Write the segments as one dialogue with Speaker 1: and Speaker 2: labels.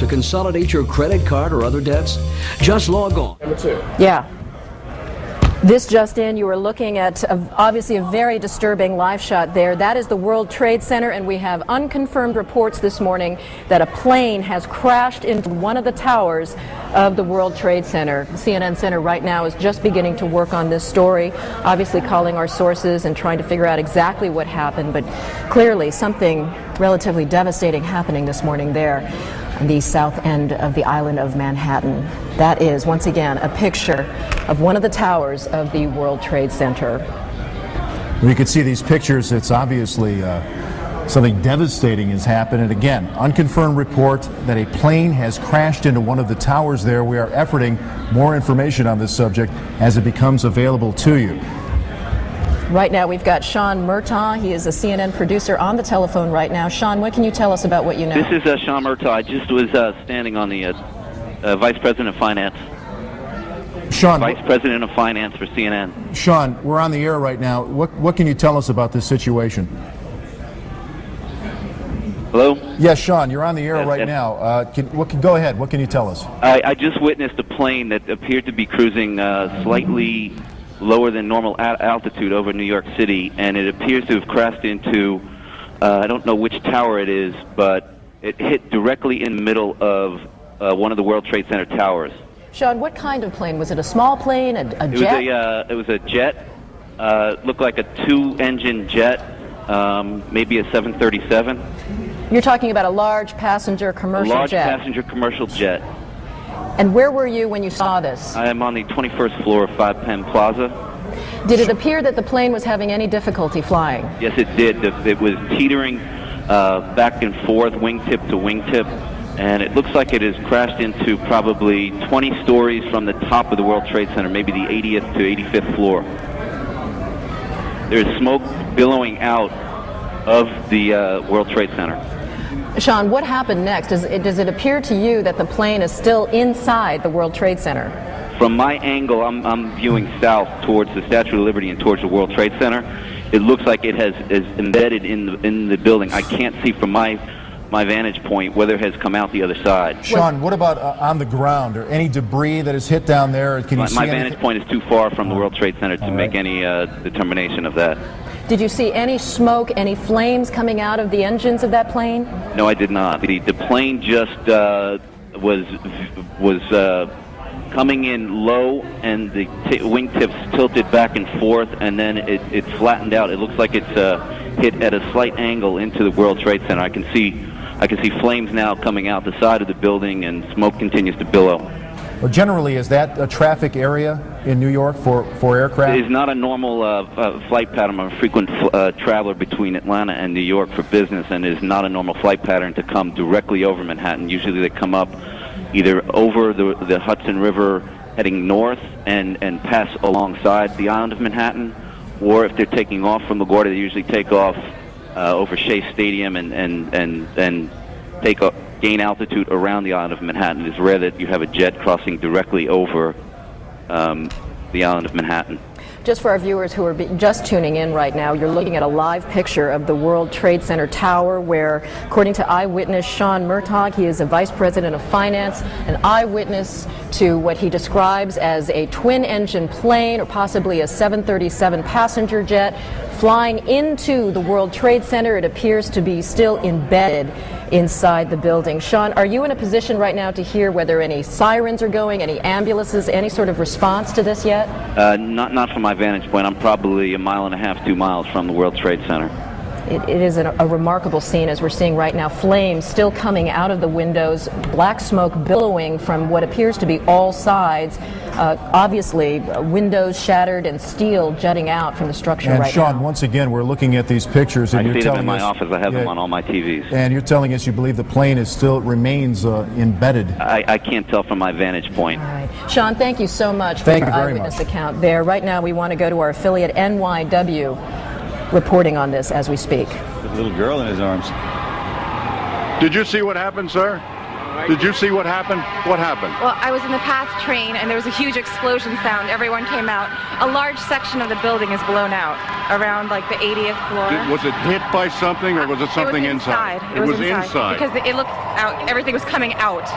Speaker 1: to consolidate your credit card or other debts? Just log on.
Speaker 2: Number 2.
Speaker 3: Yeah. This just in, you are looking at obviously a very disturbing live shot there. That is the World Trade Center, and we have unconfirmed reports this morning that a plane has crashed into one of the towers of the World Trade Center. The CNN Center right now is just beginning to work on this story, obviously calling our sources and trying to figure out exactly what happened, but clearly something relatively devastating happening this morning there on the south end of the island of Manhattan. That is, once again, a picture of one of the towers of the World Trade Center.
Speaker 4: You can see these pictures. It's obviously something devastating has happened. And again, unconfirmed report that a plane has crashed into one of the towers there. We are efforting more information on this subject as it becomes available to you.
Speaker 3: Right now we've got Sean Murtaugh. He is a CNN producer on the telephone right now. Sean, what can you tell us about what you know?
Speaker 5: This is Sean Murtaugh. I just was standing on the Vice President of Finance.
Speaker 4: Sean,
Speaker 5: Vice President of Finance for CNN.
Speaker 4: Sean, we're on the air right now. What can you tell us about this situation?
Speaker 5: Hello?
Speaker 4: Yes, Sean, you're on the air right
Speaker 5: yes.
Speaker 4: now. Go ahead. What can you tell us?
Speaker 5: I just witnessed a plane that appeared to be cruising slightly lower than normal altitude over New York City, and it appears to have crashed into, I don't know which tower it is, but it hit directly in the middle of one of the World Trade Center towers.
Speaker 3: Sean, what kind of plane? Was it a small plane, a jet?
Speaker 5: It was a jet. Looked like a 2-engine jet, maybe a 737.
Speaker 3: You're talking about a large passenger commercial jet?
Speaker 5: A large passenger commercial jet.
Speaker 3: And where were you when you saw this?
Speaker 5: I am on the 21st floor of 5 Penn Plaza.
Speaker 3: Did it appear that the plane was having any difficulty flying?
Speaker 5: Yes, it did. It was teetering back and forth, wingtip to wingtip, and it looks like it has crashed into probably 20 stories from the top of the World Trade Center, maybe the 80th to 85th floor. There's smoke billowing out of the World Trade Center.
Speaker 3: Sean, what happened next? Does it appear to you that the plane is still inside the World Trade Center?
Speaker 5: From my angle, I'm viewing south towards the Statue of Liberty and towards the World Trade Center. It looks like it is embedded in the building. I can't see from my vantage point whether it has come out the other side.
Speaker 4: Sean, what about on the ground? Or any debris that is hit down there? Can you see
Speaker 5: my
Speaker 4: anything?
Speaker 5: vantage point is too far from the World Trade Center to make any determination of that.
Speaker 3: Did you see any smoke, any flames coming out of the engines of that plane?
Speaker 5: No, I did not. The plane just was coming in low, and the wingtips tilted back and forth, and then it flattened out. It looks like it's hit at a slight angle into the World Trade Center. I can see flames now coming out the side of the building, and smoke continues to billow.
Speaker 4: Well, generally, is that a traffic area in New York for aircraft?
Speaker 5: It is not a normal flight pattern. I'm a frequent traveler between Atlanta and New York for business, and it is not a normal flight pattern to come directly over Manhattan. Usually they come up either over the Hudson River heading north and pass alongside the island of Manhattan, or if they're taking off from LaGuardia, they usually take off over Shea Stadium and gain altitude around the island of Manhattan. It is rare that you have a jet crossing directly over the island of Manhattan.
Speaker 3: Just for our viewers who are just tuning in right now, you're looking at a live picture of the World Trade Center tower where, according to eyewitness Sean Murtaugh, he is a vice president of finance, an eyewitness to what he describes as a twin-engine plane or possibly a 737 passenger jet flying into the World Trade Center. It appears to be still embedded inside the building. Sean, are you in a position right now to hear whether any sirens are going, any ambulances, any sort of response to this yet?
Speaker 5: Not from my vantage point. I'm probably 1.5 miles, 2 miles from the World Trade Center.
Speaker 3: It is a remarkable scene, as we're seeing right now. Flames still coming out of the windows, black smoke billowing from what appears to be all sides. Obviously, windows shattered and steel jutting out from the structure right now.
Speaker 4: And Sean, once again, we're looking at these pictures, and
Speaker 5: I
Speaker 4: you're
Speaker 5: see them in
Speaker 4: telling
Speaker 5: my
Speaker 4: us,
Speaker 5: office. I have them on all my TVs.
Speaker 4: And you're telling us you believe the plane remains embedded.
Speaker 5: I can't tell from my vantage point.
Speaker 3: All right. Sean, thank you so much for your eyewitness account there. Right now, we want to go to our affiliate NYW, reporting on this as we speak.
Speaker 6: With a little girl in his arms.
Speaker 7: Did you see what happened, sir?
Speaker 2: Did you see what happened? What happened?
Speaker 6: Well, I was in the PATH train, and there was a huge explosion sound. Everyone came out. A large section of the building is blown out, around like the 80th floor.
Speaker 2: Was it hit by something, or was it something inside?
Speaker 6: It was inside. Because it looked out. Everything was coming out.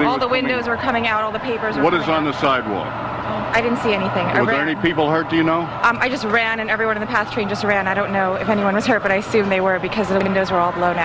Speaker 6: All the windows were coming out. All the papers were
Speaker 2: What is
Speaker 6: coming
Speaker 2: on
Speaker 6: out.
Speaker 2: the sidewalk?
Speaker 6: I didn't see anything.
Speaker 2: Was there any people hurt, do you know?
Speaker 6: I just ran, and everyone in the PATH train just ran. I don't know if anyone was hurt, but I assume they were because the windows were all blown out.